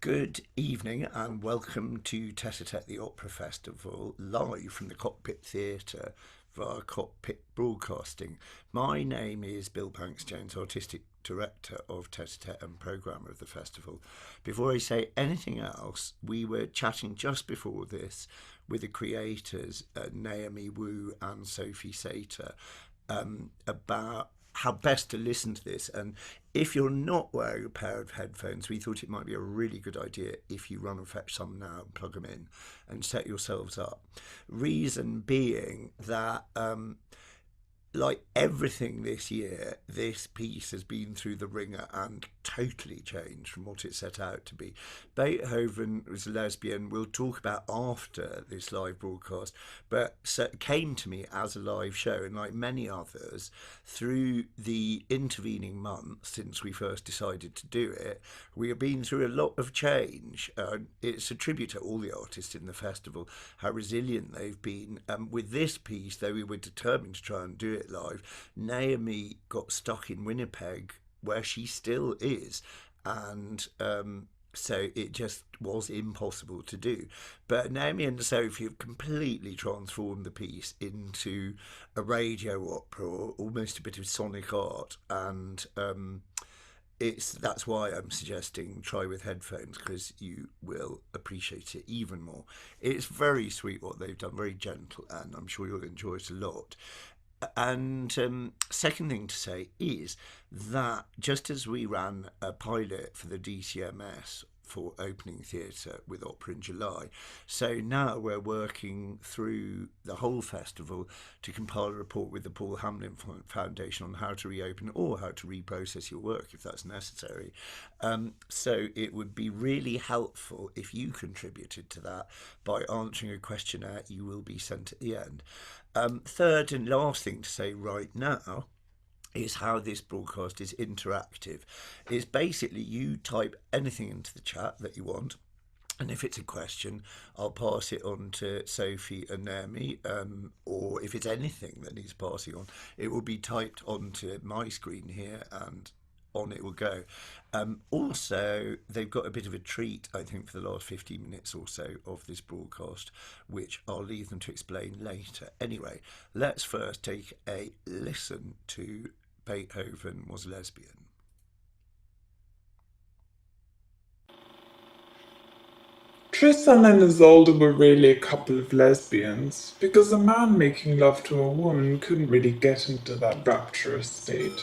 Good evening and welcome to Tete, the Opera Festival, live from the Cockpit Theatre via Cockpit Broadcasting. My name is Bill Banks-Jones, Artistic Director of Tete and Programmer of the festival. Before I say anything else, we were chatting just before this with the creators, Naomi Wu and Sophie Seita, about how best to listen to this. And if you're not wearing a pair of headphones, we thought it might be a really good idea if you run and fetch some now and plug them in and set yourselves up. Reason being that like everything this year, this piece has been through the ringer and totally changed from what it set out to be. Beethoven Was a Lesbian, we'll talk about after this live broadcast, but so it came to me as a live show, and like many others, through the intervening months since we first decided to do it, we have been through a lot of change. It's a tribute to all the artists in the festival, how resilient they've been. With this piece, though we were determined to try and do it live, Naomi got stuck in Winnipeg, where she still is, and so it just was impossible to do. But Naomi and Sophie have completely transformed the piece into a radio opera, or almost a bit of sonic art, and that's why I'm suggesting try with headphones, because you will appreciate it even more. It's very sweet what they've done, very gentle, and I'm sure you'll enjoy it a lot. And second thing to say is that just as we ran a pilot for the DCMS for opening theatre with opera in July, so now we're working through the whole festival to compile a report with the Paul Hamlin Foundation on how to reopen or how to reprocess your work if that's necessary. So it would be really helpful if you contributed to that by answering a questionnaire you will be sent at the end. Third and last thing to say right now is how this broadcast is interactive. It's basically you type anything into the chat that you want, and if it's a question, I'll pass it on to Sophie and Naomi, or if it's anything that needs passing on, it will be typed onto my screen here and on it will go. Also, they've got a bit of a treat, I think, for the last 15 minutes or so of this broadcast, which I'll leave them to explain later. Anyway, let's first take a listen to Beethoven Was a Lesbian. Tristan and Isolde were really a couple of lesbians, because a man making love to a woman couldn't really get into that rapturous state.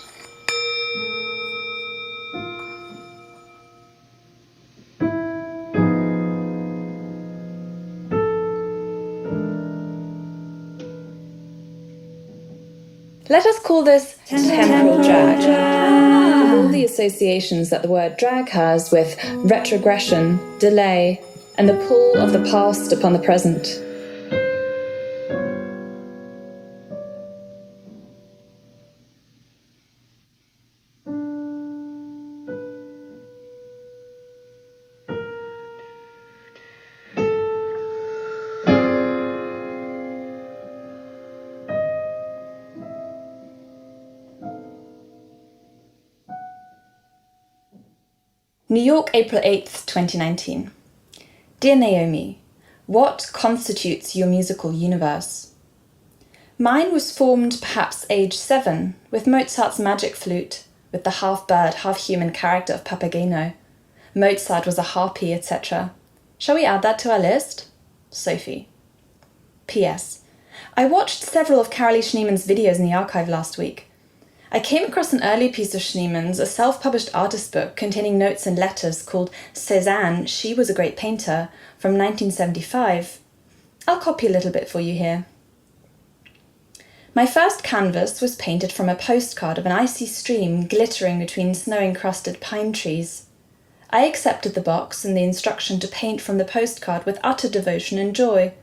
Let us call this temporal drag. Of all the associations that the word drag has with retrogression, delay, and the pull of the past upon the present. New York, April 8th, 2019. Dear Naomi, what constitutes your musical universe? Mine was formed perhaps age 7, with Mozart's magic flute, with the half-bird, half-human character of Papageno. Mozart was a harpy, etc. Shall we add that to our list? Sophie. P.S. I watched several of Carolee Schneemann's videos in the archive last week. I came across an early piece of Schneemann's, a self-published artist book containing notes and letters called Cézanne, She Was a Great Painter, from 1975. I'll copy a little bit for you here. My first canvas was painted from a postcard of an icy stream glittering between snow-encrusted pine trees. I accepted the box and the instruction to paint from the postcard with utter devotion and joy.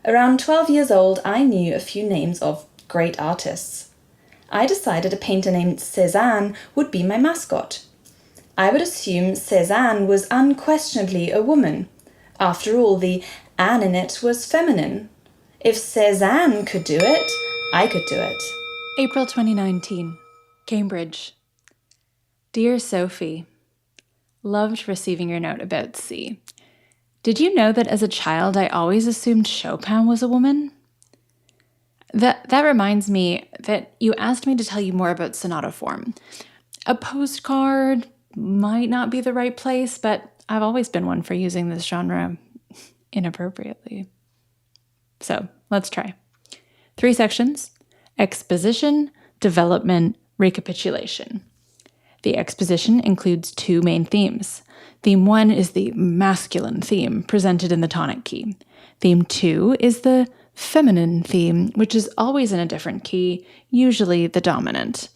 Around 12 years old, I knew a few names of great artists. I decided a painter named Cézanne would be my mascot. I would assume Cézanne was unquestionably a woman. After all, the Anne in it was feminine. If Cézanne could do it, I could do it. April 2019, Cambridge. Dear Sophie, Loved receiving your note about C. Did you know that as a child I always assumed Chopin was a woman? That reminds me that you asked me to tell you more about sonata form. A postcard might not be the right place, but I've always been one for using this genre inappropriately. So let's try. 3 sections: exposition, development, recapitulation. The exposition includes 2 main themes. Theme 1 is the masculine theme, presented in the tonic key. Theme 2 is the feminine theme, which is always in a different key, usually the dominant.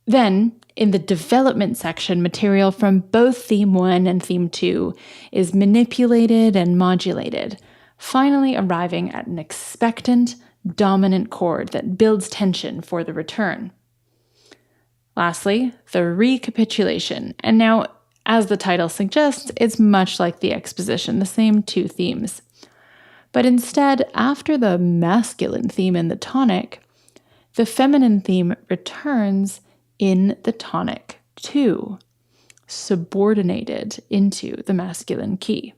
Then, in the development section, material from both theme 1 and theme 2 is manipulated and modulated, finally arriving at an expectant, dominant chord that builds tension for the return. Lastly, the recapitulation. And now, as the title suggests, it's much like the exposition, the same 2 themes. But instead, after the masculine theme in the tonic, the feminine theme returns in the tonic too, subordinated into the masculine key.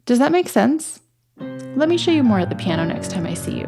Does that make sense? Let me show you more at the piano next time I see you.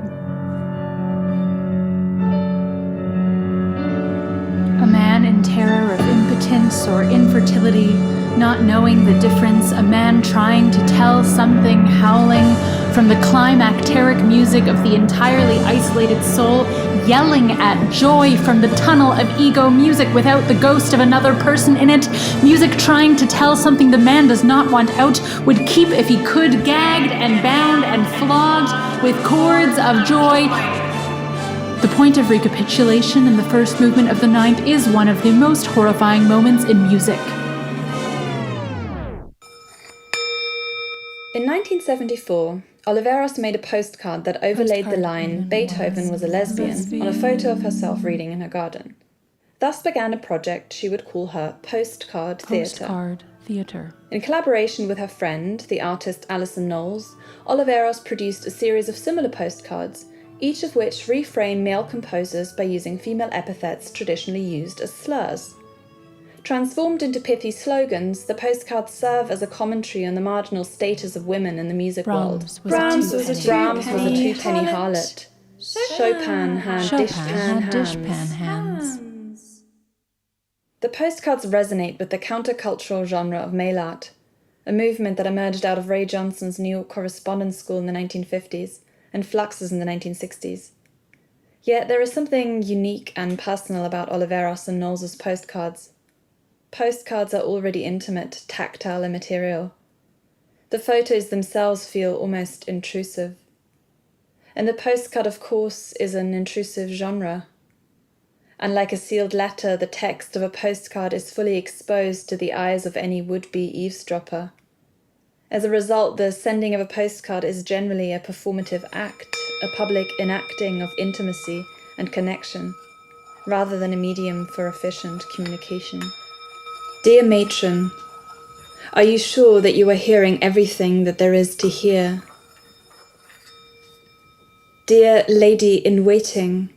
A man in terror of impotence or infertility, not knowing the difference, a man trying to tell something, howling from the climacteric music of the entirely isolated soul, yelling at joy from the tunnel of ego, music without the ghost of another person in it, music trying to tell something the man does not want out, would keep, if he could, gagged and bound and flogged with cords of joy. The point of recapitulation in the first movement of the 9th is one of the most horrifying moments in music. In 1974, Oliveros made a postcard that overlaid the line "Beethoven was a lesbian" on a photo of herself reading in her garden. Thus began a project she would call her Postcard Theatre. Postcard Theatre. In collaboration with her friend, the artist Alison Knowles, Oliveros produced a series of similar postcards, each of which reframe male composers by using female epithets traditionally used as slurs. Transformed into pithy slogans, the postcards serve as a commentary on the marginal status of women in the music world. Brahms was a two-penny harlot. Chopin had dishpan hands. The postcards resonate with the countercultural genre of mail art, a movement that emerged out of Ray Johnson's New York Correspondence School in the 1950s and Fluxus in the 1960s. Yet there is something unique and personal about Oliveros and Knowles' postcards. Postcards are already intimate, tactile, and material. The photos themselves feel almost intrusive. And the postcard, of course, is an intrusive genre. Unlike a sealed letter, the text of a postcard is fully exposed to the eyes of any would-be eavesdropper. As a result, the sending of a postcard is generally a performative act, a public enacting of intimacy and connection, rather than a medium for efficient communication. Dear matron, are you sure that you are hearing everything that there is to hear? Dear lady in waiting,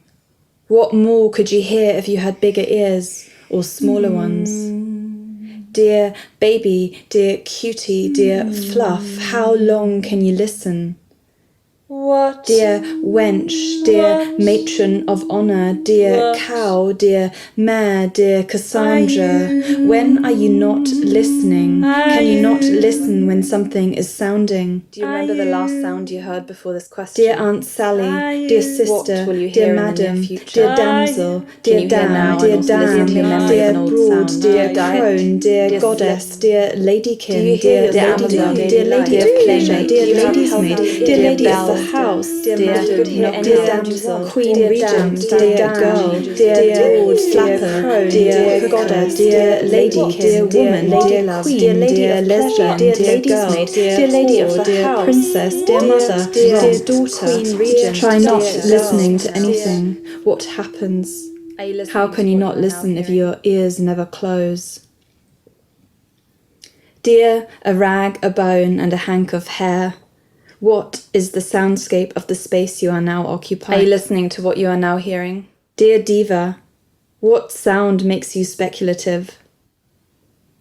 what more could you hear if you had bigger ears or smaller ones? Dear baby, dear cutie, dear fluff, how long can you listen? What? Dear wench, dear matron of honour, dear cow, dear mare, dear Cassandra, when are you not listening? Can you not listen when something is sounding? Do you remember the last sound you heard before this question? Dear Aunt Sally, dear sister, dear madam, dear damsel, dear dam, dear dam, dear broad, dear crone, dear goddess, dear ladykin, dear lady, dear lady of pleasure, dear lady's maid, dear lady of the house, dear madam, dear damsel, queen regent, dear girl, dear broad flapper, dear goddess, dear lady, dear woman, dear love, dear lady of lesbian, dear lady's maid, dear lady of the house, princess, dear mother, dear daughter, queen regent. Try not listening to anything. What happens? How can you not listen if your ears never close? Dear, a rag, a bone, and a hank of hair. What is the soundscape of the space you are now occupying? Are you listening to what you are now hearing? Dear diva, what sound makes you speculative?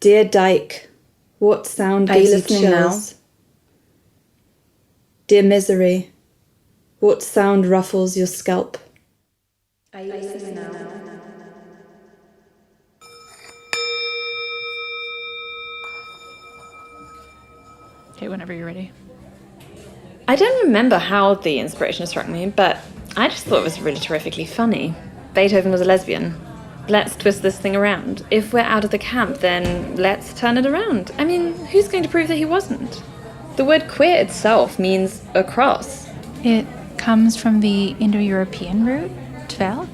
Dear Dyke, what sound Are you gives you listening now? chills? Dear Misery, what sound ruffles your scalp? Are you listening now? Okay, whenever you're ready. I don't remember how the inspiration struck me, but I just thought it was really terrifically funny. Beethoven was a lesbian. Let's twist this thing around. If we're out of the camp, then let's turn it around. I mean, who's going to prove that he wasn't? The word queer itself means across. It comes from the Indo-European root, tvelk,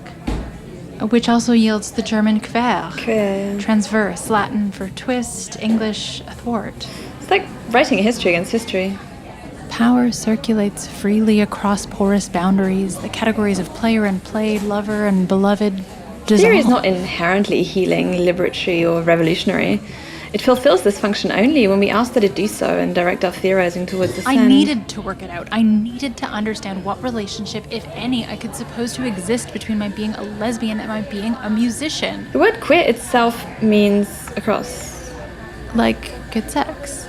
which also yields the German quer, Queer. transverse, Latin for twist, English athwart. It's like writing a history against history. Power circulates freely across porous boundaries. The categories of player and played, lover and beloved dissolve. Theory is not inherently healing, liberatory, or revolutionary. It fulfills this function only when we ask that it do so and direct our theorizing towards the I sin. needed to work it out. I needed to understand what relationship, if any, I could suppose to exist between my being a lesbian and my being a musician. The word queer itself means across. Like good sex.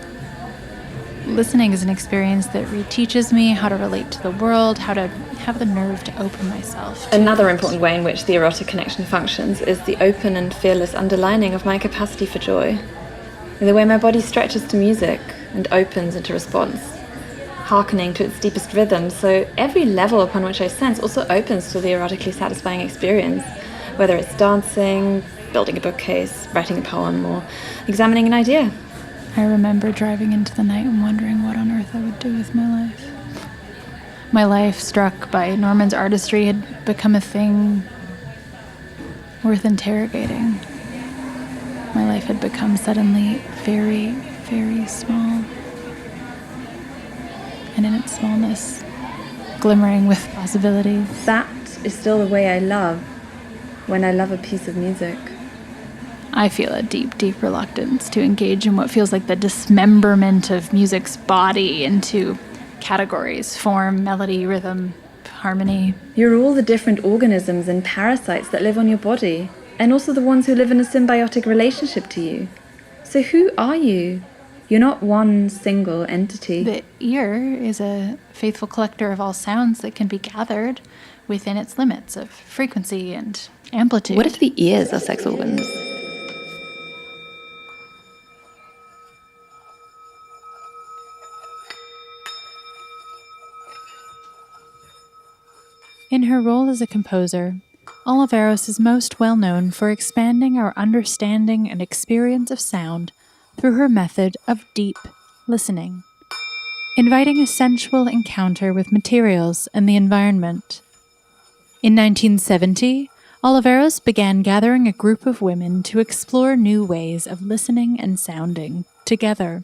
Listening is an experience that reteaches me how to relate to the world, how to have the nerve to open myself. Another important way in which the erotic connection functions is the open and fearless underlining of my capacity for joy. The way my body stretches to music and opens into response, hearkening to its deepest rhythm, so every level upon which I sense also opens to the erotically satisfying experience, whether it's dancing, building a bookcase, writing a poem, or examining an idea. I remember driving into the night and wondering what on earth I would do with my life. My life, struck by Norman's artistry, had become a thing worth interrogating. My life had become suddenly very, very small. And in its smallness, glimmering with possibilities. That is still the way I love, when I love a piece of music. I feel a deep, deep reluctance to engage in what feels like the dismemberment of music's body into categories: form, melody, rhythm, harmony. You're all the different organisms and parasites that live on your body, and also the ones who live in a symbiotic relationship to you. So who are you? You're not one single entity. The ear is a faithful collector of all sounds that can be gathered within its limits of frequency and amplitude. What if the ears are sex organs? In her role as a composer, Oliveros is most well known for expanding our understanding and experience of sound through her method of deep listening, inviting a sensual encounter with materials and the environment. In 1970, Oliveros began gathering a group of women to explore new ways of listening and sounding together.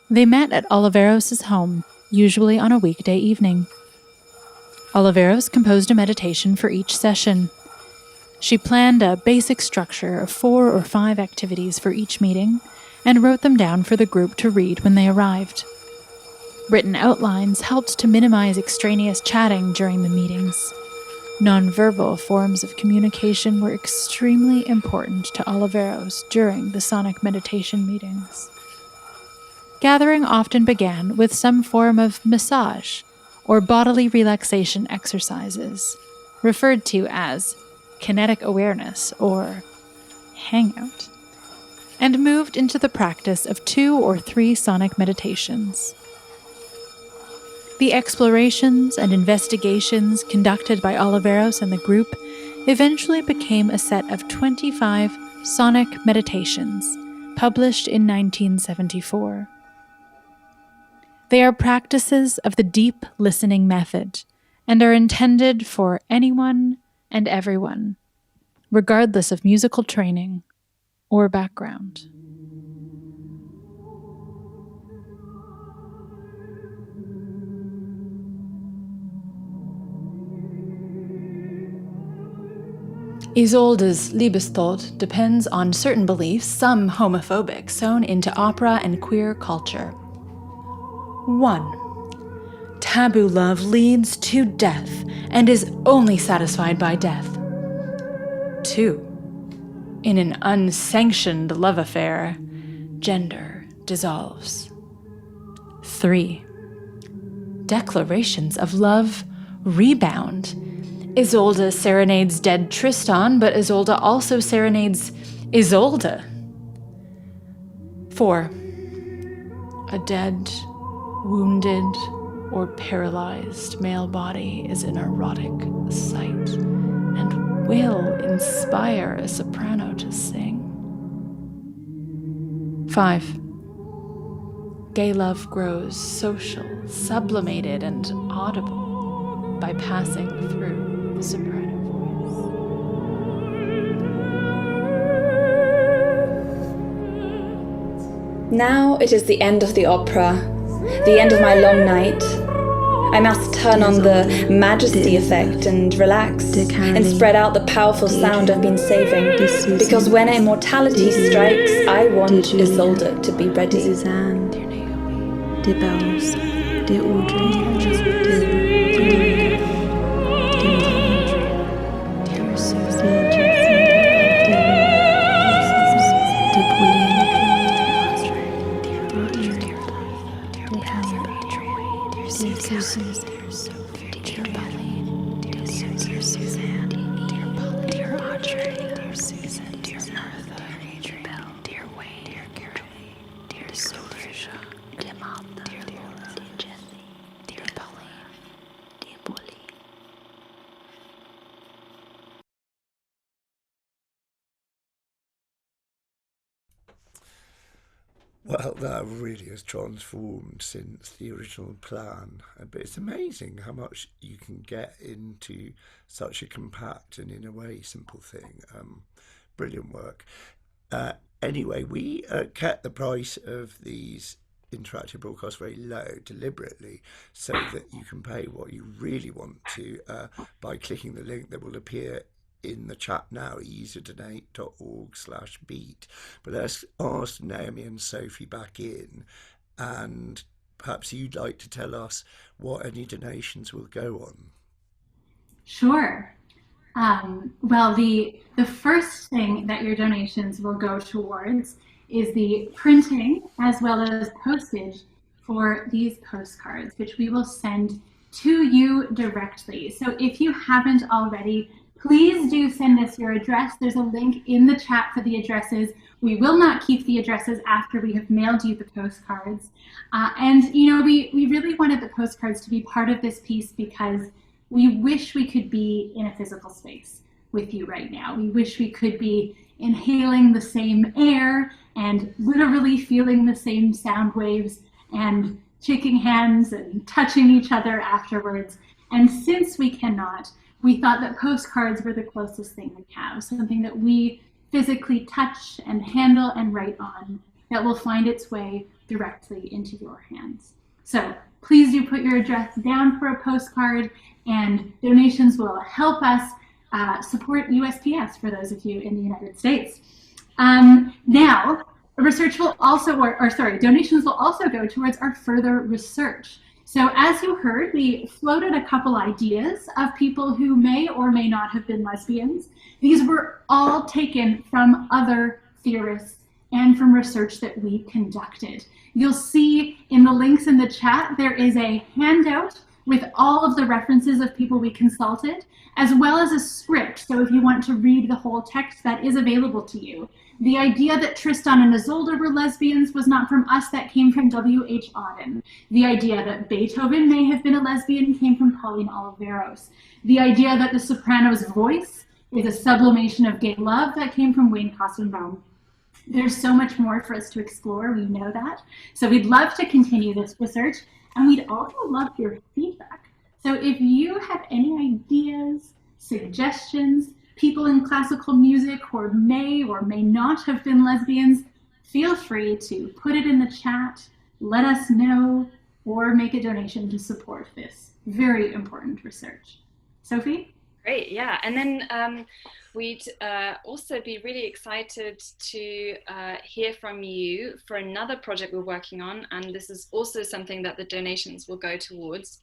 They met at Oliveros' home, usually on a weekday evening. Oliveros composed a meditation for each session. She planned a basic structure of 4 or 5 activities for each meeting and wrote them down for the group to read when they arrived. Written outlines helped to minimize extraneous chatting during the meetings. Nonverbal forms of communication were extremely important to Oliveros during the sonic meditation meetings. Gathering often began with some form of massage or bodily relaxation exercises, referred to as kinetic awareness or hangout, and moved into the practice of 2 or 3 sonic meditations. The explorations and investigations conducted by Oliveros and the group eventually became a set of 25 sonic meditations, published in 1974. They are practices of the deep listening method and are intended for anyone and everyone, regardless of musical training or background. Isolde's Liebestod depends on certain beliefs, some homophobic, sewn into opera and queer culture. 1. Taboo love leads to death and is only satisfied by death. 2. In an unsanctioned love affair, gender dissolves. 3. Declarations of love rebound. Isolde serenades dead Tristan, but Isolde also serenades Isolde. 4. A dead, wounded, or paralyzed male body is an erotic sight and will inspire a soprano to sing. 5. Gay love grows social, sublimated, and audible by passing through the soprano voice. Now it is the end of the opera, the end of my long night. I must turn on the majesty effect and relax and spread out the powerful sound I've been saving, because when immortality strikes, I want Isolde to be ready. Suzanne, dear Bells, dear Audrey, dear Susan, dear Pauline, dear Susan, dear Pauline, dear Suzanne, dear Pauline, dear Audrey, dear Susan, dear Martha, dear Belle, dear Wayne, dear Caroline, dear Sophie, dear Martha, dear Laura, dear Jessie, dear Pauline, dear Pauline. Well, that really has transformed since the original plan. But it's amazing how much you can get into such a compact and, in a way, simple thing. Brilliant work. Anyway, we kept the price of these interactive broadcasts very low deliberately so that you can pay what you really want to by clicking the link that will appear in the chat now, userDonate.org/beat. But let's ask Naomi and Sophie back in, and perhaps you'd like to tell us what any donations will go on. Sure. Well, the first thing that your donations will go towards is the printing as well as postage for these postcards, which we will send to you directly. So if you haven't already, please do send us your address. There's a link in the chat for the addresses. We will not keep the addresses after we have mailed you the postcards. And you know, we really wanted the postcards to be part of this piece because we wish we could be in a physical space with you right now. We wish we could be inhaling the same air and literally feeling the same sound waves and shaking hands and touching each other afterwards. And since we cannot, we thought that postcards were the closest thing we have, something that we physically touch and handle and write on that will find its way directly into your hands. So please do put your address down for a postcard, and donations will help us support USPS for those of you in the United States. Now, research will also, donations will also go towards our further research. So as you heard, we floated a couple ideas of people who may or may not have been lesbians. These were all taken from other theorists and from research that we conducted. You'll see in the links in the chat, there is a handout with all of the references of people we consulted, as well as a script. So if you want to read the whole text, that is available to you. The idea that Tristan and Isolde were lesbians was not from us, that came from W.H. Auden. The idea that Beethoven may have been a lesbian came from Pauline Oliveros. The idea that the soprano's voice is a sublimation of gay love, that came from Wayne Kostenbaum. There's so much more for us to explore, we know that. So we'd love to continue this research, and we'd also love your feedback. So if you have any ideas, suggestions, people in classical music who may or may not have been lesbians, feel free to put it in the chat, let us know, or make a donation to support this very important research. Sophie? Great, yeah. And then we'd also be really excited to hear from you for another project we're working on. And this is also something that the donations will go towards.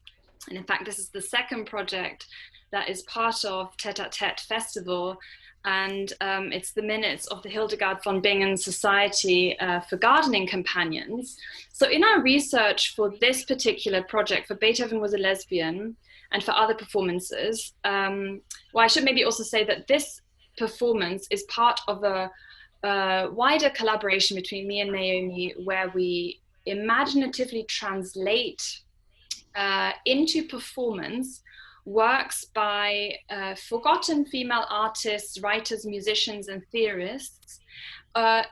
And in fact, this is the second project that is part of Tete Festival. And it's the minutes of the Hildegard von Bingen Society for Gardening Companions. So in our research for this particular project, for Beethoven Was a Lesbian, and for other performances, well, I should maybe also say that this performance is part of a wider collaboration between me and Naomi, where we imaginatively translate into performance works by forgotten female artists, writers, musicians, and theorists,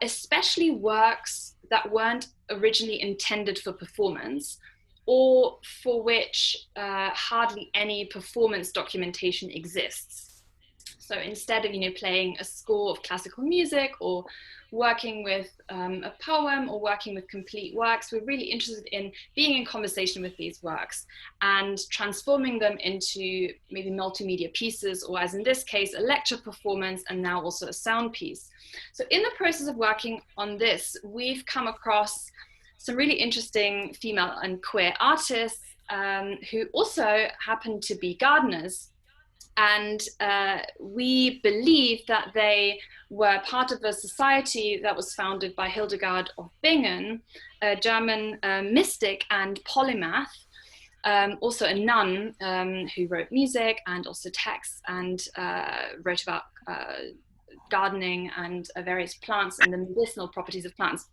especially works that weren't originally intended for performance, or for which hardly any performance documentation exists. So instead of playing a score of classical music or working with a poem or working with complete works, we're really interested in being in conversation with these works and transforming them into maybe multimedia pieces, or as in this case, a lecture performance, and now also a sound piece. So in the process of working on this, we've come across some really interesting female and queer artists who also happen to be gardeners. And we believe that they were part of a society that was founded by Hildegard of Bingen, a German mystic and polymath, also a nun who wrote music and also texts, and wrote about gardening and various plants and the medicinal properties of plants.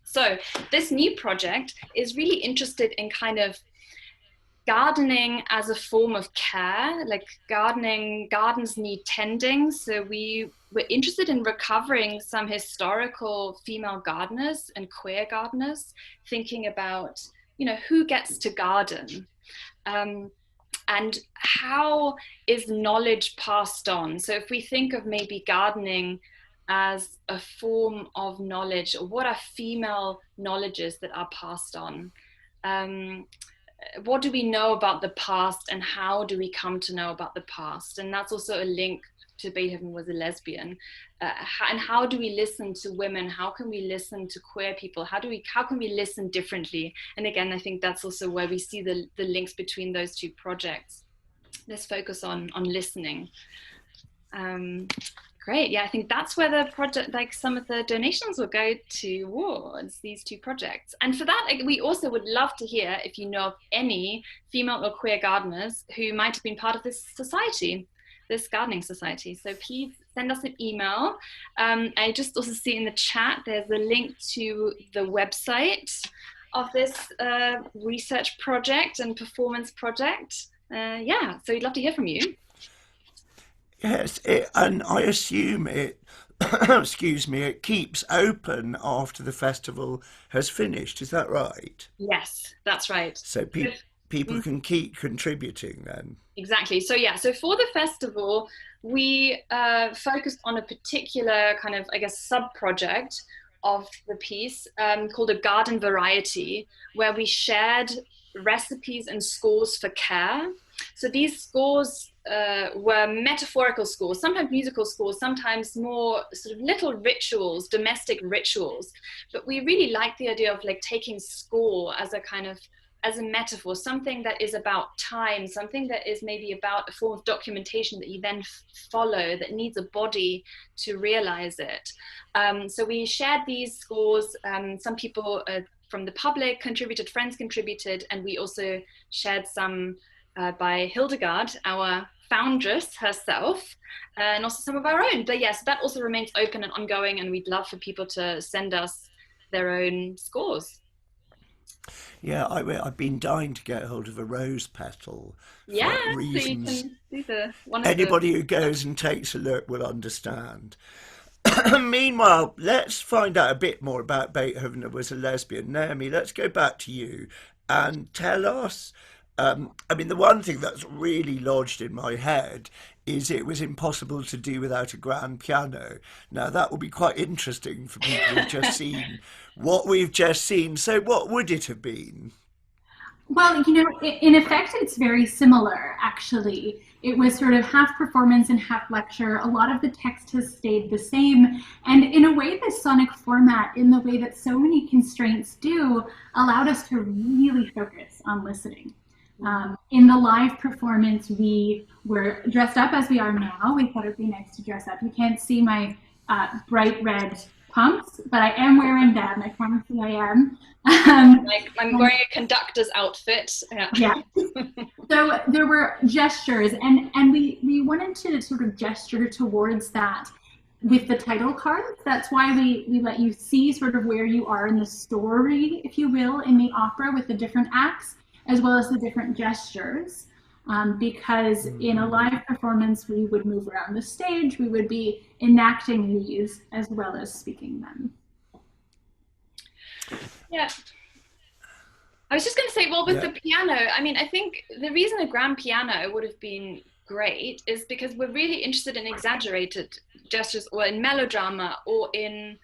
So this new project is really interested in kind of gardening as a form of care. Like gardens need tending. So we were interested in recovering some historical female gardeners and queer gardeners, thinking about, who gets to garden, and how is knowledge passed on. So if we think of maybe gardening as a form of knowledge, or what are female knowledges that are passed on? What do we know about the past, and how do we come to know about the past? And that's also a link to Beethoven Was a Lesbian. And how do we listen to women? How can we listen to queer people? How can we listen differently? And again, I think that's also where we see the links between those two projects. This focus on listening. Great, yeah, I think that's where the project, like some of the donations will go towards these two projects. And for that, we also would love to hear if you know of any female or queer gardeners who might have been part of this society, this gardening society. So please send us an email. I just also see in the chat, there's a link to the website of this research project and performance project. Yeah, so we'd love to hear from you. Yes, and I assume it, excuse me, it keeps open after the festival has finished. Is that right? Yes, that's right. So people can keep contributing then. Exactly. So yeah, so for the festival, we focused on a particular kind of, I guess, sub-project of the piece called a garden variety, where we shared recipes and scores for care. So these scores were metaphorical scores, sometimes musical scores, sometimes more sort of little rituals, domestic rituals. But we really like the idea of like taking score as a kind of, as a metaphor, something that is about time, something that is maybe about a form of documentation that you then follow, that needs a body to realize it. So we shared these scores. Some people from the public contributed, friends contributed, and we also shared some by Hildegard, our foundress herself, and also some of our own. But yes, that also remains open and ongoing, and we'd love for people to send us their own scores. Yeah, I've been dying to get hold of a rose petal. Yeah, for reasons. so you can do one of Anybody who goes and takes a look will understand. Meanwhile, let's find out a bit more about Beethoven Was a Lesbian. Naomi, let's go back to you and tell us. I mean, the one thing that's really lodged in my head is it was impossible to do without a grand piano. Now, that will be quite interesting for people who've just seen what we've just seen. So what would it have been? Well, in effect, it's very similar, actually. It was sort of half performance and half lecture. A lot of the text has stayed the same. And in a way, the sonic format, in the way that so many constraints do, allowed us to really focus on listening. In the live performance, we were dressed up as we are now. We thought it'd be nice to dress up. You can't see my bright red pumps, but I am wearing them. I promise you I am. I'm wearing a conductor's outfit. Yeah. So there were gestures, and we wanted to sort of gesture towards that with the title cards. That's why we let you see sort of where you are in the story, if you will, in the opera with the different acts, as well as the different gestures. Because in a live performance, we would move around the stage, we would be enacting these as well as speaking them. Yeah. I was just going to say, well, with the piano, I mean, I think the reason a grand piano would have been great is because we're really interested in exaggerated gestures, or in melodrama, or in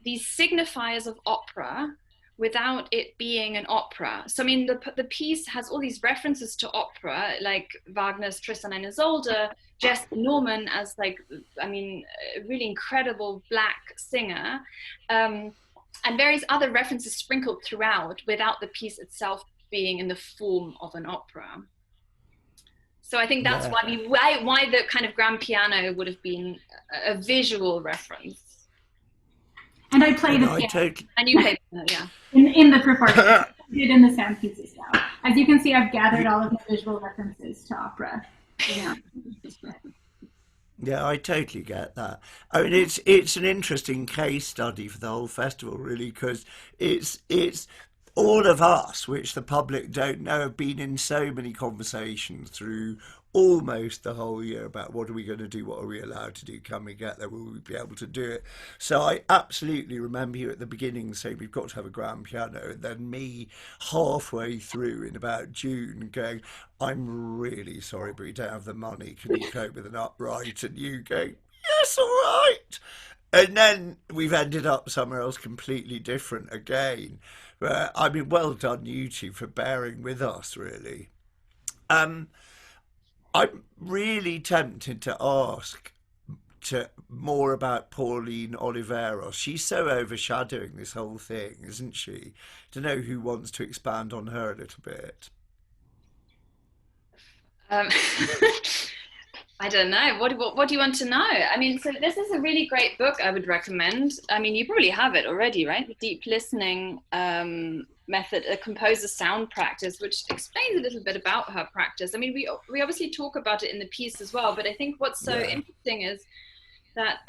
these signifiers of opera without it being an opera. So I mean, the piece has all these references to opera, like Wagner's Tristan and Isolde, Jess Norman as like, I mean, a really incredible black singer, and various other references sprinkled throughout without the piece itself being in the form of an opera. So I think that's why the kind of grand piano would have been a visual reference. And I played the piano. And you played the piano, in the performance. I did in the sound pieces now. As you can see, I've gathered all of the visual references to opera. Yeah. Yeah, I totally get that. I mean, it's an interesting case study for the whole festival, really, because it's all of us, which the public don't know, have been in so many conversations through almost the whole year about what are we going to do, what are we allowed to do, can we get there, will we be able to do it. So I absolutely remember you at the beginning saying we've got to have a grand piano, and then me halfway through in about June going, I'm really sorry but we don't have the money, can you cope with an upright, and you going, yes, all right. And then we've ended up somewhere else completely different again. I mean, well done you two for bearing with us, really. I'm really tempted to ask more about Pauline Oliveros. She's so overshadowing this whole thing, isn't she? To know who wants to expand on her a little bit. I don't know. What do you want to know? I mean, so this is a really great book I would recommend. I mean, you probably have it already, right? The deep listening method, a composer's sound practice, which explains a little bit about her practice. I mean, we obviously talk about it in the piece as well, but I think what's so interesting is that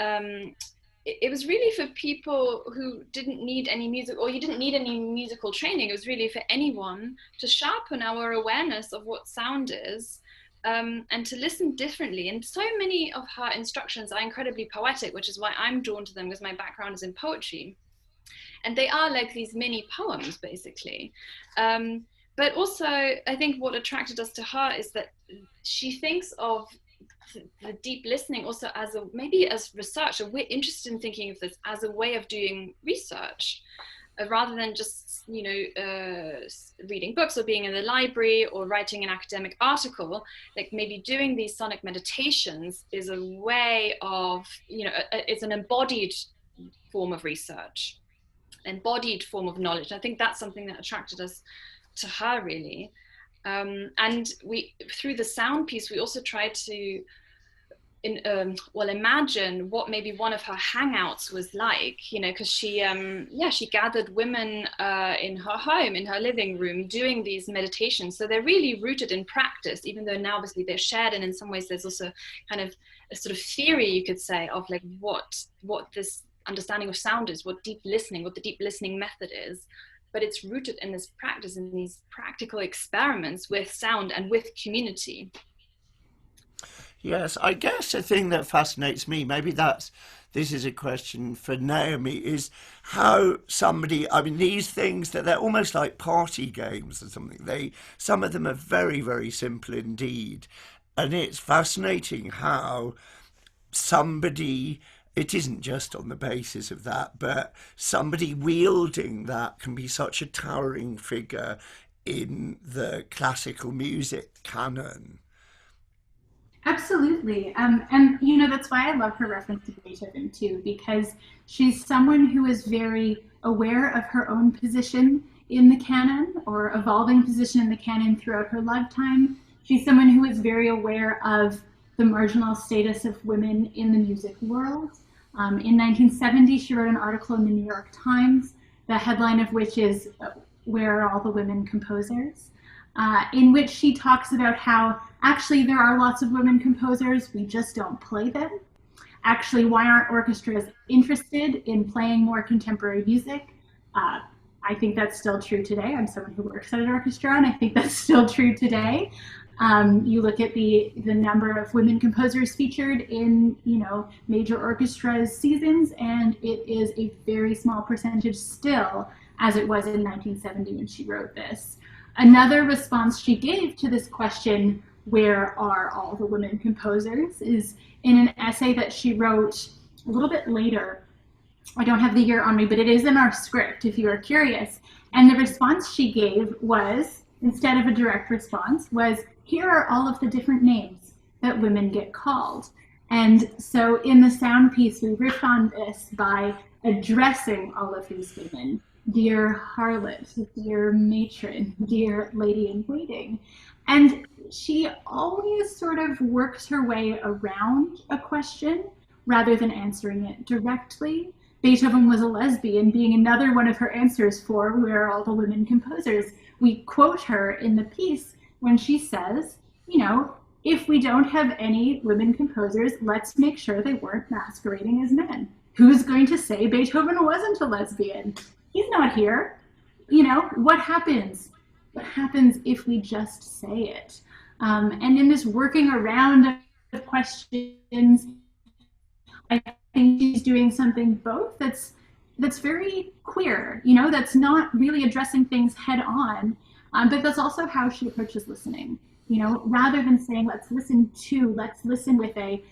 it was really for people who didn't need any music, or you didn't need any musical training. It was really for anyone to sharpen our awareness of what sound is. And to listen differently. And so many of her instructions are incredibly poetic, which is why I'm drawn to them, because my background is in poetry. And they are like these mini poems, basically. But also, I think what attracted us to her is that she thinks of the deep listening also as maybe as research, and we're interested in thinking of this as a way of doing research. Rather than just, reading books or being in the library or writing an academic article, like maybe doing these sonic meditations is a way of, it's an embodied form of research, embodied form of knowledge. I think that's something that attracted us to her, really. And we, through the sound piece, we also tried to imagine what maybe one of her hangouts was like, because she gathered women in her home, in her living room, doing these meditations. So they're really rooted in practice, even though now obviously they're shared, and in some ways there's also kind of a sort of theory, you could say, of like what this understanding of sound is, what the deep listening method is. But it's rooted in this practice, in these practical experiments with sound and with community. Yes, I guess the thing that fascinates me, maybe this is a question for Naomi, is how these things that they're almost like party games or something. Some of them are very, very simple indeed. And it's fascinating how it isn't just on the basis of that, but somebody wielding that can be such a towering figure in the classical music canon. Absolutely. And that's why I love her reference to Beethoven too, because she's someone who is very aware of her own position in the canon, or evolving position in the canon throughout her lifetime. She's someone who is very aware of the marginal status of women in the music world. In 1970, she wrote an article in the New York Times, the headline of which is "Where Are All the Women Composers?" In which she talks about how actually there are lots of women composers, we just don't play them. Actually, why aren't orchestras interested in playing more contemporary music? I think that's still true today. I'm someone who works at an orchestra, and I think that's still true today. You look at the number of women composers featured in major orchestras seasons, and it is a very small percentage still, as it was in 1970 when she wrote this. Another response she gave to this question, where are all the women composers, is in an essay that she wrote a little bit later. I don't have the year on me, but it is in our script if you are curious. And the response she gave was, instead of a direct response, was, here are all of the different names that women get called. And so in the sound piece, we riff on this by addressing all of these women. Dear harlot, dear matron, dear lady in waiting. And she always sort of works her way around a question rather than answering it directly. Beethoven was a lesbian being another one of her answers for where are all the women composers. We quote her in the piece when she says, if we don't have any women composers, let's make sure they weren't masquerading as men. Who's going to say Beethoven wasn't a lesbian? He's not here. What happens? What happens if we just say it? And in this working around of questions, I think she's doing something both that's very queer, that's not really addressing things head on, but that's also how she approaches listening. Rather than saying, let's listen with a,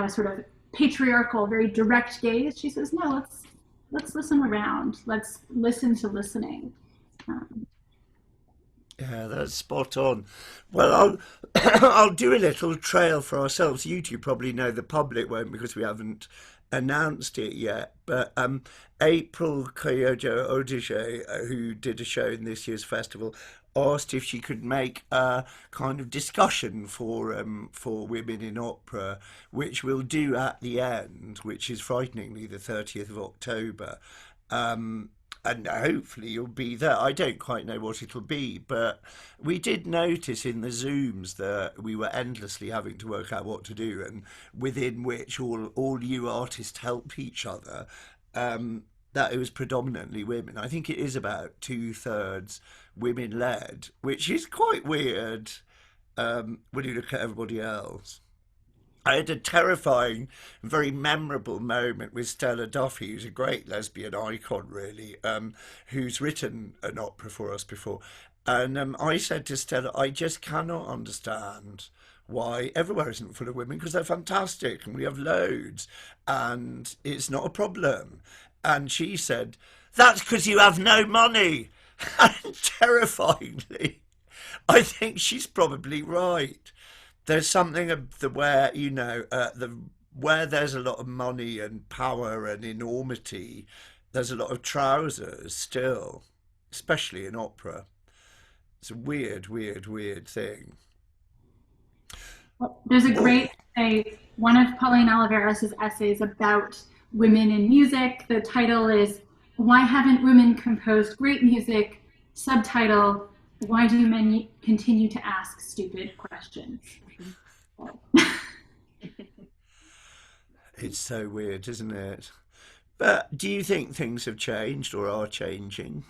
sort of patriarchal, very direct gaze, she says, no, let's listen around. Let's listen to listening. Yeah, that's spot on. Well, I'll do a little trail for ourselves. You two probably know, the public won't because we haven't announced it yet. But April Kyojo Odige, who did a show in this year's festival, asked if she could make a kind of discussion for women in opera, which we'll do at the end, which is frighteningly the 30th of October. And hopefully you'll be there. I don't quite know what it'll be, but we did notice in the Zooms that we were endlessly having to work out what to do, and within which all you artists help each other, that it was predominantly women. I think it is about 2/3 women-led, which is quite weird when you look at everybody else. I had a terrifying, very memorable moment with Stella Duffy, who's a great lesbian icon, really, who's written an opera for us before. And I said to Stella, I just cannot understand why everywhere isn't full of women, because they're fantastic and we have loads and it's not a problem. And she said, that's because you have no money. And terrifyingly, I think she's probably right. There's something of the where where there's a lot of money and power and enormity, there's a lot of trousers still, especially in opera. It's a weird, weird, weird thing. There's a great essay, one of Pauline Oliveros' essays about women in music. The title is "Why Haven't Women Composed Great Music?" Subtitle, "Why Do Men Continue to Ask Stupid Questions?" It's so weird, isn't it? But do you think things have changed or are changing?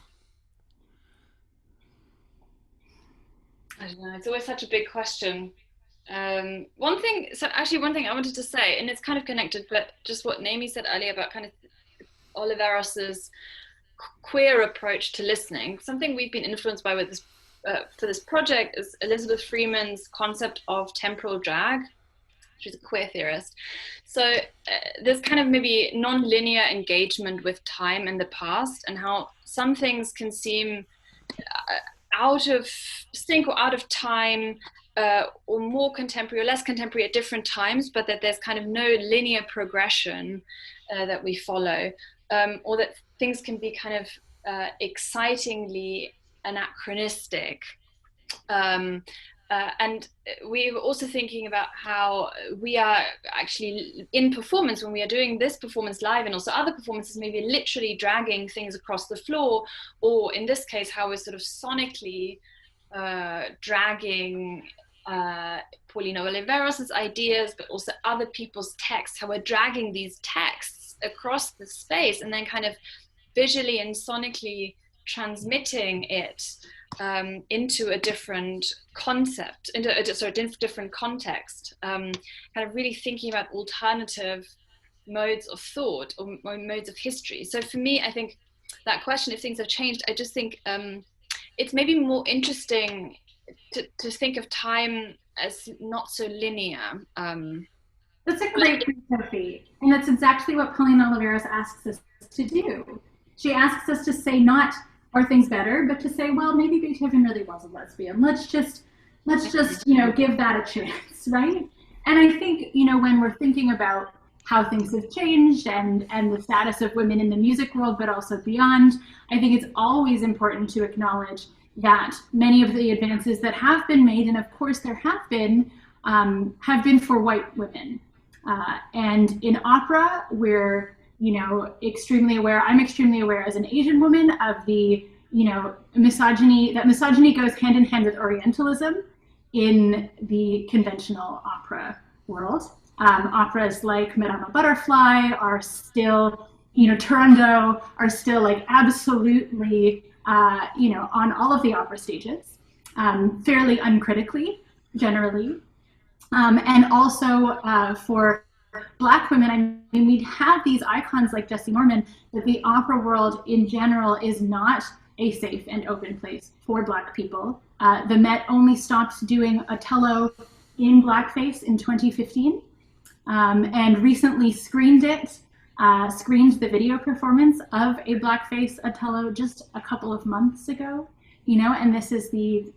I don't know. It's always such a big question. One thing I wanted to say, and it's kind of connected, but just what Naomi said earlier about kind of Oliveros's queer approach to listening. Something we've been influenced by with this for this project is Elizabeth Freeman's concept of temporal drag. She's a queer theorist. So there's kind of maybe non-linear engagement with time in the past, and how some things can seem out of sync or out of time, or more contemporary or less contemporary at different times, but that there's kind of no linear progression that we follow, or that things can be kind of excitingly anachronistic. And we were also thinking about how we are actually in performance, when we are doing this performance live and also other performances, maybe literally dragging things across the floor, or in this case, how we're sort of sonically dragging Pauline Oliveros' ideas, but also other people's texts, how we're dragging these texts across the space and then kind of visually and sonically transmitting it into a different concept, into a different context, kind of really thinking about alternative modes of thought or modes of history. So for me, I think that question, if things have changed, I just think it's maybe more interesting to think of time as not so linear. That's a great point, Sophie. And that's exactly what Pauline Oliveros asks us to do. She asks us to say not, are things better, but to say, well, maybe Beethoven really was a lesbian. Let's just give that a chance, right? And I think, when we're thinking about how things have changed and the status of women in the music world, but also beyond, I think it's always important to acknowledge that many of the advances that have been made, and of course there have been for white women. And in opera, we're extremely aware. I'm extremely aware as an Asian woman of the, misogyny. That misogyny goes hand in hand with Orientalism in the conventional opera world. Operas like Madame Butterfly are still, Turandot are still like absolutely, on all of the opera stages, fairly uncritically, generally. And also for Black women, I mean, we have these icons like Jessie Norman, but the opera world in general is not a safe and open place for Black people. The Met only stopped doing Otello in blackface in 2015, and recently screened the video performance of a blackface Otello just a couple of months ago, and this is the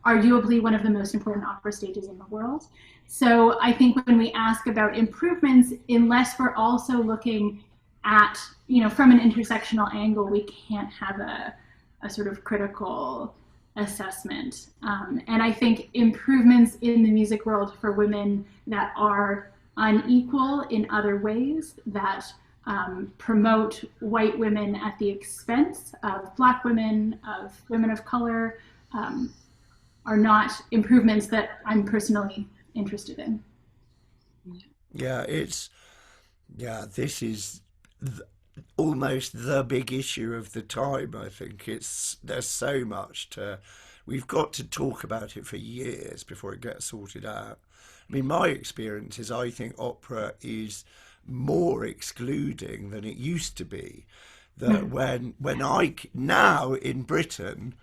arguably one of the most important opera stages in the world. So I think when we ask about improvements, unless we're also looking at, from an intersectional angle, we can't have a sort of critical assessment. And I think improvements in the music world for women that are unequal in other ways, that promote white women at the expense of Black women, of women of color, are not improvements that I'm personally interested in. This is almost the big issue of the time. I think there's so much we've got to talk about it for years before it gets sorted out. I mean, my experience is I think opera is more excluding than it used to be. That now in Britain,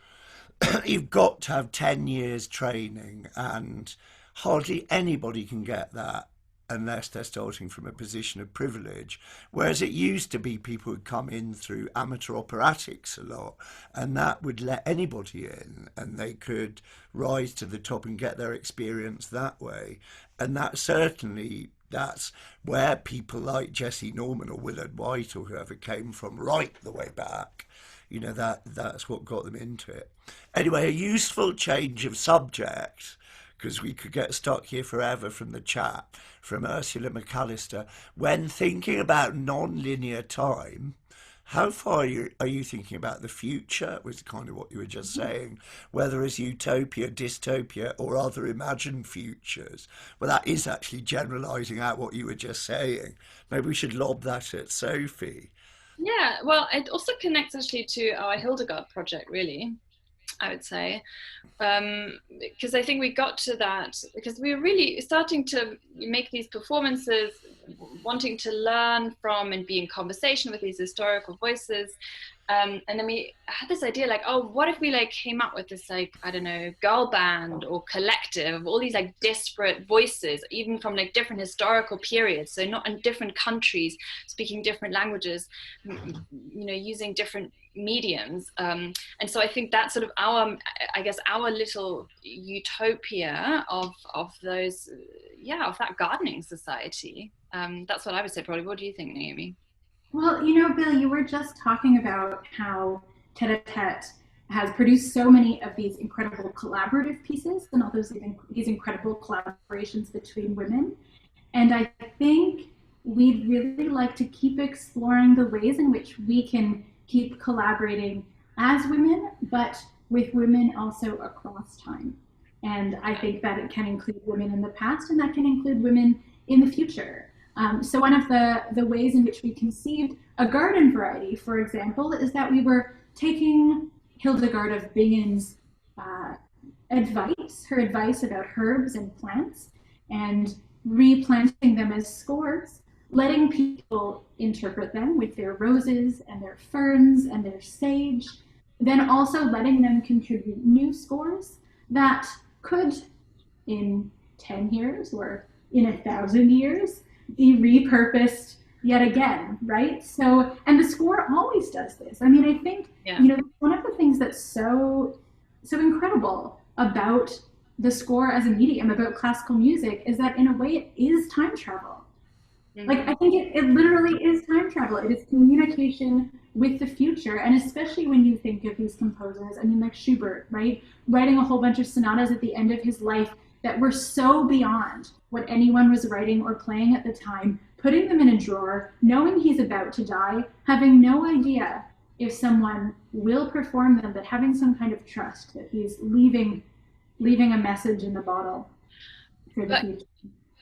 you've got to have 10 years training, and hardly anybody can get that unless they're starting from a position of privilege. Whereas it used to be people would come in through amateur operatics a lot, and that would let anybody in and they could rise to the top and get their experience that way. And that's where people like Jessie Norman or Willard White or whoever came from right the way back. That's what got them into it. Anyway, a useful change of subject, because we could get stuck here forever from the chat, from Ursula McAllister. When thinking about non-linear time, how far are you thinking about the future, was kind of what you were just saying, whether as utopia, dystopia, or other imagined futures? Well, that is actually generalising out what you were just saying. Maybe we should lob that at Sophie. Yeah, well, it also connects actually to our Hildegard project, really, I would say, because I think we got to that because we were really starting to make these performances, wanting to learn from and be in conversation with these historical voices. And then we had this idea like, oh, what if we came up with this girl band or collective of all these disparate voices, even from different historical periods, so not in different countries, speaking different languages, using different mediums. And so I think that's sort of our little utopia of those, of that gardening society. That's what I would say probably. What do you think, Naomi? Well, Bill, you were just talking about how Tete has produced so many of these incredible collaborative pieces and all these incredible collaborations between women. And I think we'd really like to keep exploring the ways in which we can keep collaborating as women, but with women also across time. And I think that it can include women in the past, and that can include women in the future. So one of the ways in which we conceived a garden variety, for example, is that we were taking Hildegard of Bingen's her advice about herbs and plants, and replanting them as scores, letting people interpret them with their roses and their ferns and their sage, then also letting them contribute new scores that could, in 10 years or in 1,000 years, be repurposed yet again, right? So, and the score always does this. I mean, I think, one of the things that's so incredible about the score as a medium, about classical music, is that in a way it is time travel. Like, I think it literally is time travel. It is communication with the future. And especially when you think of these composers, I mean, like Schubert, right? Writing a whole bunch of sonatas at the end of his life that were so beyond what anyone was writing or playing at the time, putting them in a drawer, knowing he's about to die, having no idea if someone will perform them, but having some kind of trust that he's leaving a message in the bottle for the future.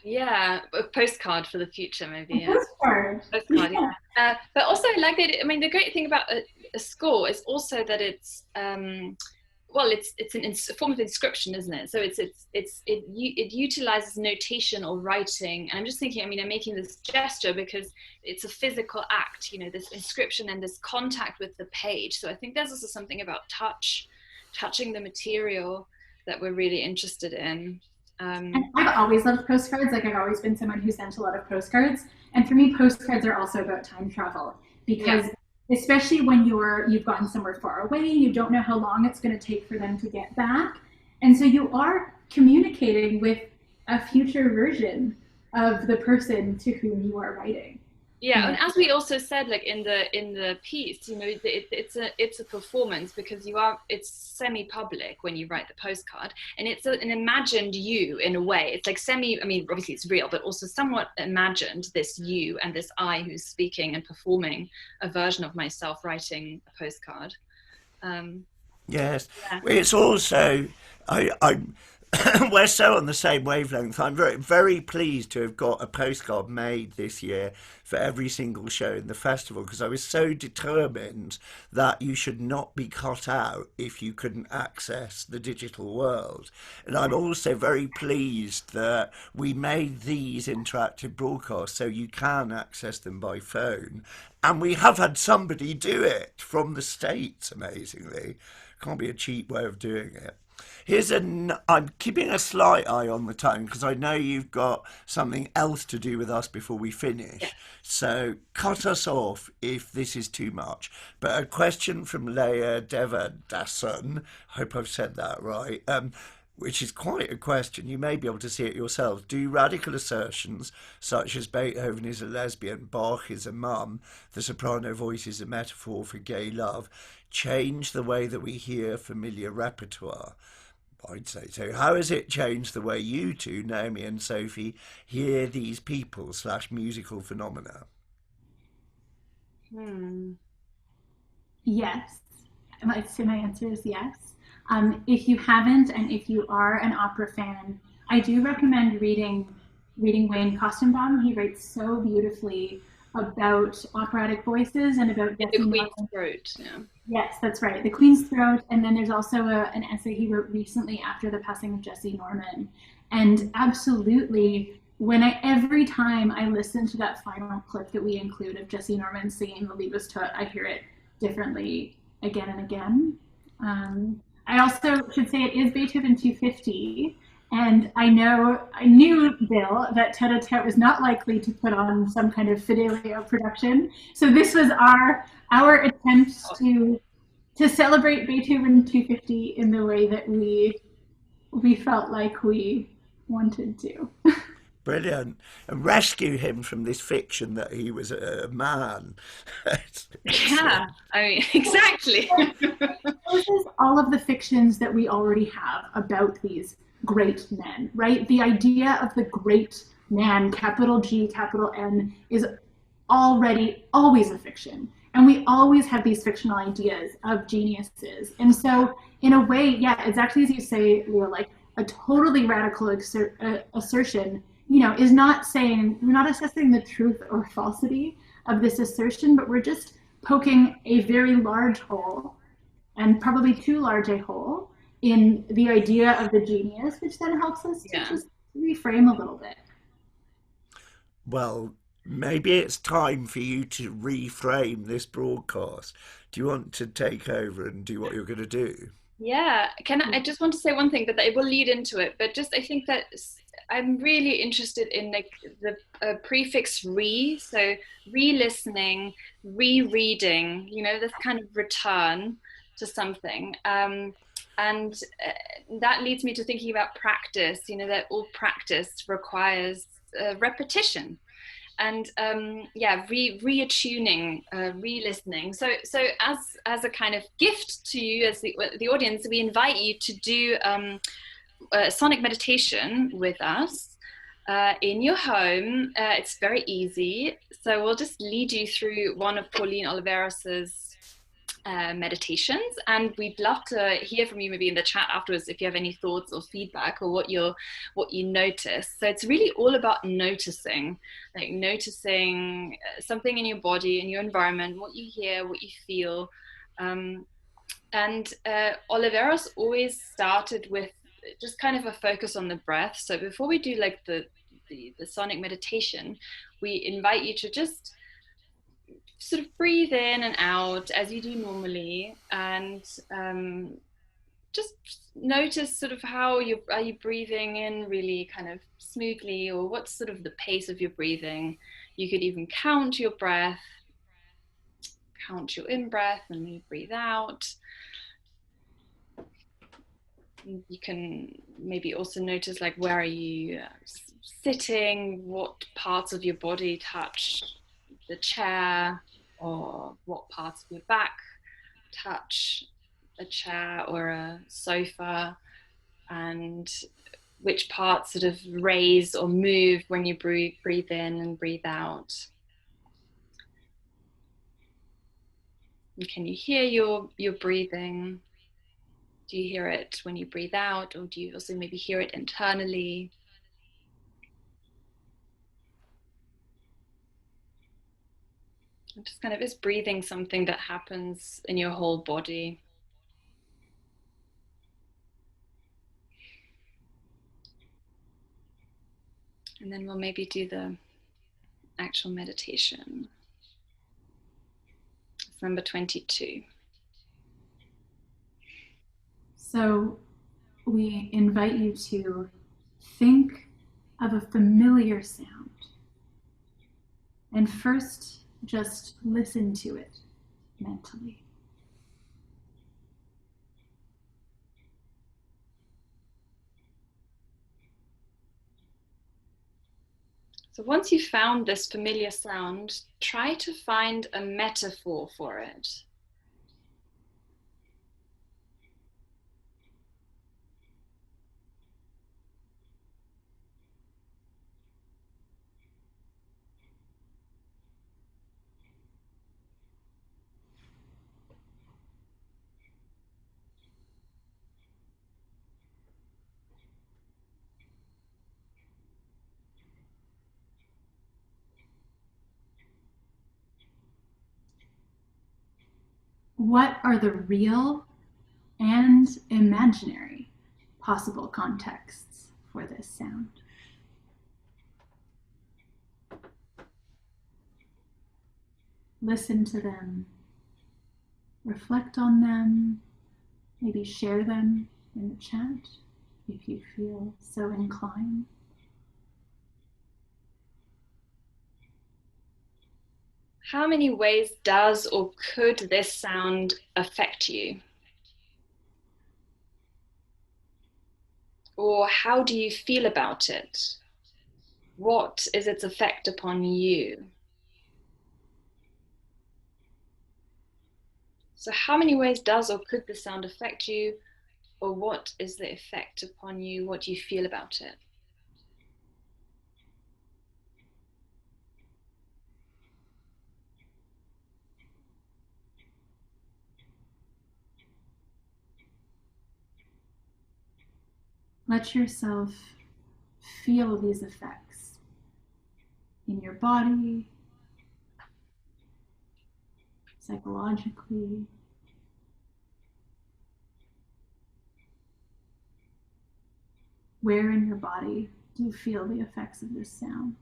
Yeah, a postcard for the future, maybe. Postcard, yeah. But also, like, I mean, the great thing about a score is also that it's a form of inscription, isn't it? So it utilizes notation or writing. And I'm just thinking, I mean, I'm making this gesture because it's a physical act, this inscription and this contact with the page. So I think there's also something about touching the material that we're really interested in. And I've always loved postcards. Like, I've always been someone who sent a lot of postcards. And for me, postcards are also about time travel, because especially when you've gotten somewhere far away, you don't know how long it's going to take for them to get back. And so you are communicating with a future version of the person to whom you are writing. Yeah, and as we also said, like in the piece, it's a performance, because it's semi-public when you write the postcard, and it's an imagined you in a way. It's like I mean, obviously it's real, but also somewhat imagined, this you and this I who's speaking and performing a version of myself writing a postcard. Yes, it's also I'm we're so on the same wavelength. I'm very, very pleased to have got a postcard made this year for every single show in the festival, because I was so determined that you should not be cut out if you couldn't access the digital world. And I'm also very pleased that we made these interactive broadcasts so you can access them by phone. And we have had somebody do it from the States, amazingly. Can't be a cheap way of doing it. I'm keeping a slight eye on the time, because I know you've got something else to do with us before we finish. Yeah. So cut us off if this is too much. But a question from Leah Devadasan, I hope I've said that right, which is quite a question. You may be able to see it yourselves. Do radical assertions such as Beethoven is a lesbian, Bach is a mum, the soprano voice is a metaphor for gay love, change the way that we hear familiar repertoire? I'd say so. How has it changed the way you two, Naomi and Sophie, hear these people / musical phenomena? Yes. So my answer is yes. If you haven't, and if you are an opera fan, I do recommend reading Wayne Kostenbaum. He writes so beautifully about operatic voices and about the Queen's Throat. Yeah. Yes, that's right. The Queen's Throat. And then there's also an essay he wrote recently after the passing of Jesse Norman. And absolutely, every time I listen to that final clip that we include of Jesse Norman singing the Liebestod, I hear it differently again and again. I also should say it is Beethoven 250. And I knew, Bill, that Tete was not likely to put on some kind of Fidelio production. So this was our attempt to celebrate Beethoven 250 in the way that we felt like we wanted to. Brilliant. And rescue him from this fiction that he was a man. Yeah, I mean, exactly. It exposes all of the fictions that we already have about these great men, right? The idea of the great man, capital G, capital N, is already always a fiction. And we always have these fictional ideas of geniuses. And so, in a way, yeah, exactly as you say, Leo, like a totally radical assertion, is not saying, we're not assessing the truth or falsity of this assertion, but we're just poking a very large hole, and probably too large a hole, in the idea of the genius, which then helps us to just reframe a little bit. Well, maybe it's time for you to reframe this broadcast. Do you want to take over and do what you're going to do? Yeah, I just want to say one thing, but it will lead into it. But just I think that I'm really interested in like the prefix re, so re-listening, rereading. This kind of return to something, and that leads me to thinking about practice. That all practice requires repetition. And reattuning, re-listening. So as a kind of gift to you as the audience, we invite you to do a sonic meditation with us in your home. It's very easy. So we'll just lead you through one of Pauline Oliveros's meditations, and we'd love to hear from you maybe in the chat afterwards if you have any thoughts or feedback or what you notice. So it's really all about noticing something in your body, in your environment, what you hear, what you feel. And Oliveros always started with just kind of a focus on the breath. So before we do like the sonic meditation, we invite you to just sort of breathe in and out as you do normally, and just notice sort of are you breathing in really kind of smoothly, or what's sort of the pace of your breathing. You could even count your breath, count your in-breath, and then you breathe out. You can maybe also notice like where are you sitting, what parts of your body touch the chair, or what parts of your back touch a chair or a sofa, and which parts sort of raise or move when you breathe in and breathe out. And can you hear your breathing? Do you hear it when you breathe out, or do you also maybe hear it internally? Just kind of, is breathing something that happens in your whole body? And then we'll maybe do the actual meditation. It's number 22. So we invite you to think of a familiar sound, and first just listen to it mentally. So once you've found this familiar sound, try to find a metaphor for it. What are the real and imaginary possible contexts for this sound? Listen to them, reflect on them, maybe share them in the chat if you feel so inclined. How many ways does or could this sound affect you? Or how do you feel about it? What is its effect upon you? So how many ways does or could the sound affect you, or what is the effect upon you? What do you feel about it? Let yourself feel these effects in your body, psychologically. Where in your body do you feel the effects of this sound?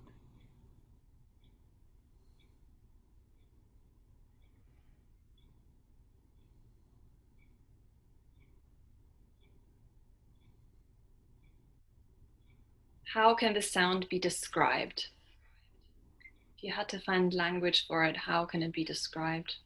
How can the sound be described? If you had to find language for it, how can it be described?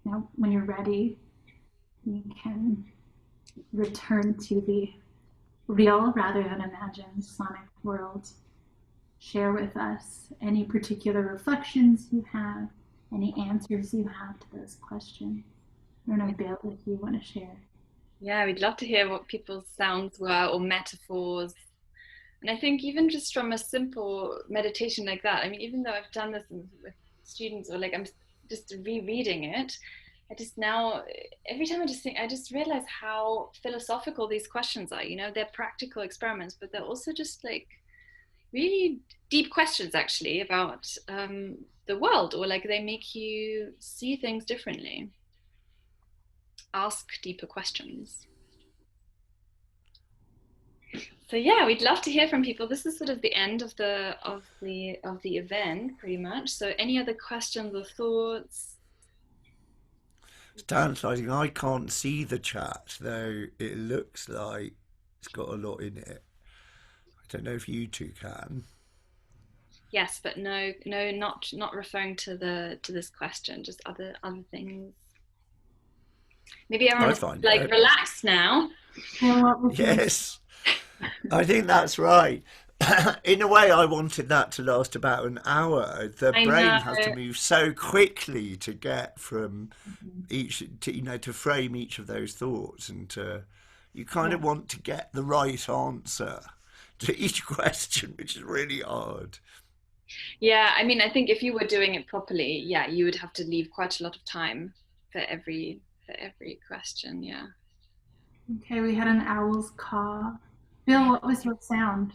Now, when you're ready, you can return to the real rather than imagined sonic world. Share with us any particular reflections you have, any answers you have to those questions. I don't know, Bill, if you want to share. Yeah, we'd love to hear what people's sounds were or metaphors. And I think even just from a simple meditation like that, I mean, even though I've done this with students, or like I'm just rereading it, I just now, every time I just think, I just realize how philosophical these questions are. You know, they're practical experiments, but they're also just like really deep questions actually about the world, or like they make you see things differently. Ask deeper questions. So yeah, we'd love to hear from people. This is sort of the end of the event, pretty much. So any other questions or thoughts? Stan's like, I can't see the chat, though it looks like it's got a lot in it. I don't know if you two can. Yes, but no, not referring to this question, just other things. Maybe I everyone's find like it. relaxed now. Yes, I think that's right. In a way, I wanted that to last about an hour. The I brain know. has to move so quickly to get from each, to, to frame each of those thoughts, and you kind of want to get the right answer to each question, which is really hard. Yeah, I mean, I think if you were doing it properly, yeah, you would have to leave quite a lot of time for every question. Yeah. Okay, we had an owl's caw. Bill, what was your sound?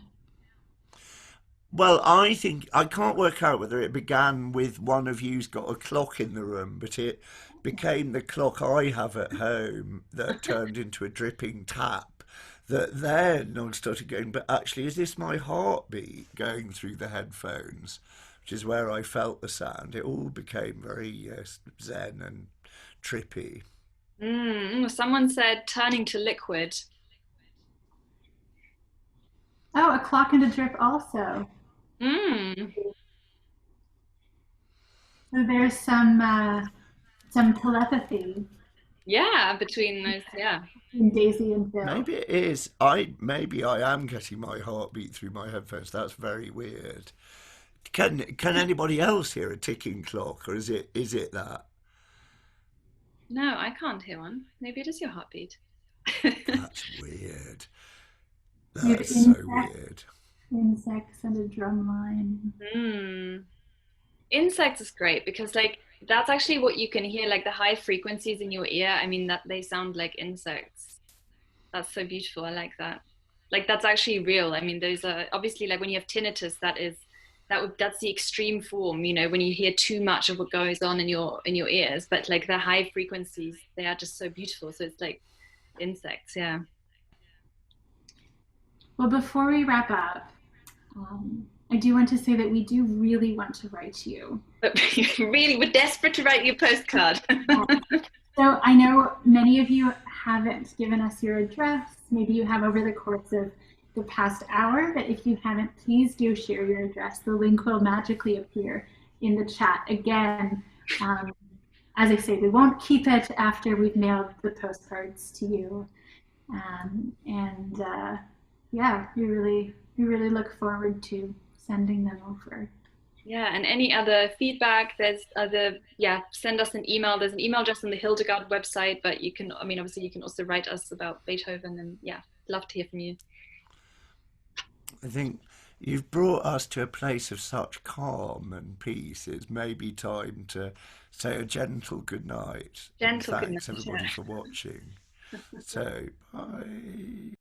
Well, I think I can't work out whether it began with one of you's got a clock in the room, but it became the clock I have at home that turned into a dripping tap. That then I started going, but actually, is this my heartbeat going through the headphones? Which is where I felt the sound. It all became very zen and trippy. Someone said turning to liquid. Oh, a clock and a drip also. Mm. So there's some telepathy Yeah, between those, yeah. in Daisy and Bill. Maybe it is. I am getting my heartbeat through my headphones. That's very weird. Can anybody else hear a ticking clock, or is it that? No, I can't hear one. Maybe it is your heartbeat. That's weird. You have That's so weird. insects and a drum line. Mm. Insects is great because like that's actually what you can hear, like the high frequencies in your ear. I mean that they sound like insects. That's so beautiful. I like that. Like that's actually real. I mean, those are obviously like when you have tinnitus, that's the extreme form, you know, when you hear too much of what goes on in your ears. But like the high frequencies, they are just so beautiful. So it's like insects, yeah. Well, before we wrap up, I do want to say that we do really want to write you. But really, we're desperate to write you a postcard. So I know many of you haven't given us your address. Maybe you have over the course of the past hour, but if you haven't, please do share your address. The link will magically appear in the chat. Again, as I say, we won't keep it after we've mailed the postcards to you. Yeah, we really look forward to sending them over. Yeah, and any other feedback, send us an email. There's an email address on the Hildegard website, but you can, obviously you can also write us about Beethoven, and love to hear from you. I think you've brought us to a place of such calm and peace. It's maybe time to say a gentle good night. Gentle good Thanks night, everybody for watching. So, bye.